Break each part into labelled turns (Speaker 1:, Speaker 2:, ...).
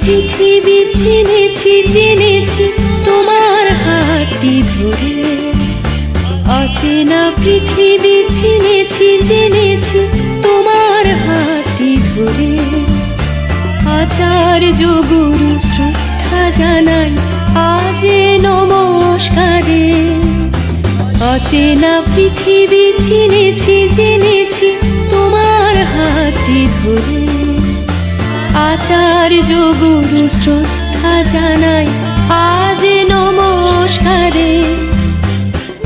Speaker 1: পৃথিবী চিনেছি জেনেছি তোমার হাতটি ধরে। অচেনা পৃথিবী চিনেছি জেনেছি তোমার হাতটি ধরে। আচার্য গুরু শ্রদ্ধা জানাই আজ নমস্কারে। অচেনা পৃথিবী চিনেছি জেনেছি তোমার হাতটি ধরে। আচার্য গুরু শ্রদ্ধা জানাই আজ নমস্কারে।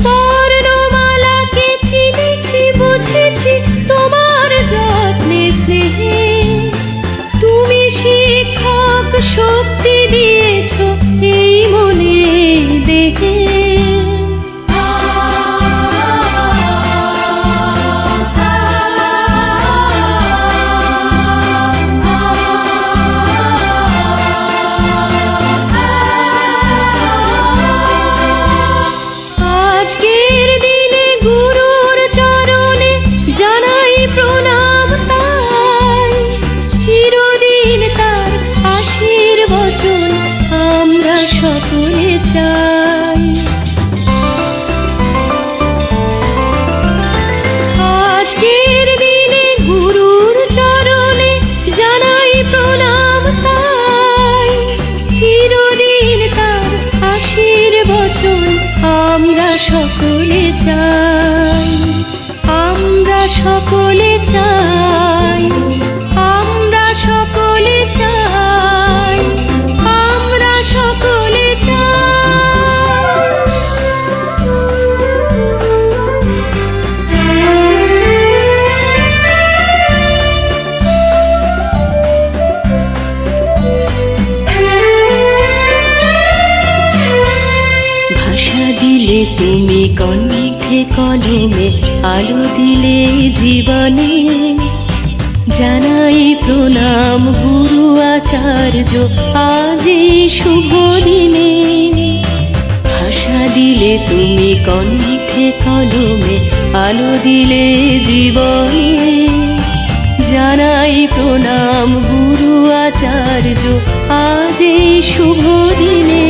Speaker 1: বর্ণমালাকে চিনেছি বুঝেছি তোমার যত্নে স্নেহে। তুমি শিক্ষক শক্তি দিয়েছ এই মনে দেখে। আজকের দিনে গুরুর চরণে জানাই প্রণাম তাই। চিরদিন তার আশীর্বচন আমরা সকলে চাই। আজকের দিনে গুরুর চরণে জানাই প্রণাম তাই। চিরদিন তার আশীর্বচন আমরা সকলে চাই। আমরা সকলে চাই। আমরা সকলে চাই। আমরা সকলে ভাষা দিলে তুমি কণ্ঠে কলমে আলো দিলে জীবনে। জানাই প্রণাম গুরু আচার্য আজ এই শুভ দিনে। ভাষা দিলে তুমি কণ্ঠে কলমে আলো দিলে জীবনে। জানাই প্রণাম গুরু আচার্য আজ এই শুভ দিনে।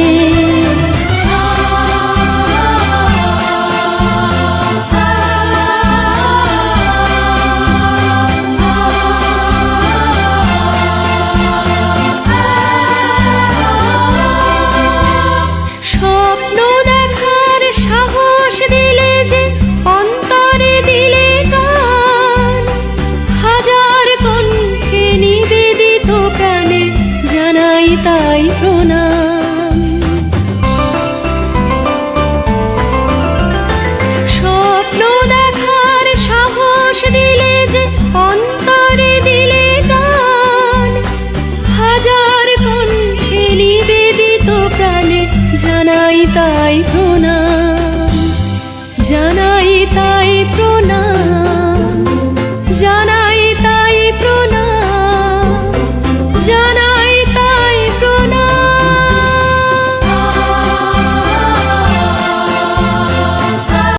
Speaker 1: স্বপ্ন দেখার সাহস দিলে যে অন্তরে দিলে গান। হাজার কণ্ঠে নিবেদিত প্রাণে জানাই তাই প্রণাম। স্বপ্ন দেখার সাহস দিলে যে অন্তরে দিলে গান। হাজার কণ্ঠে নিবেদিত প্রাণে জানাই তাই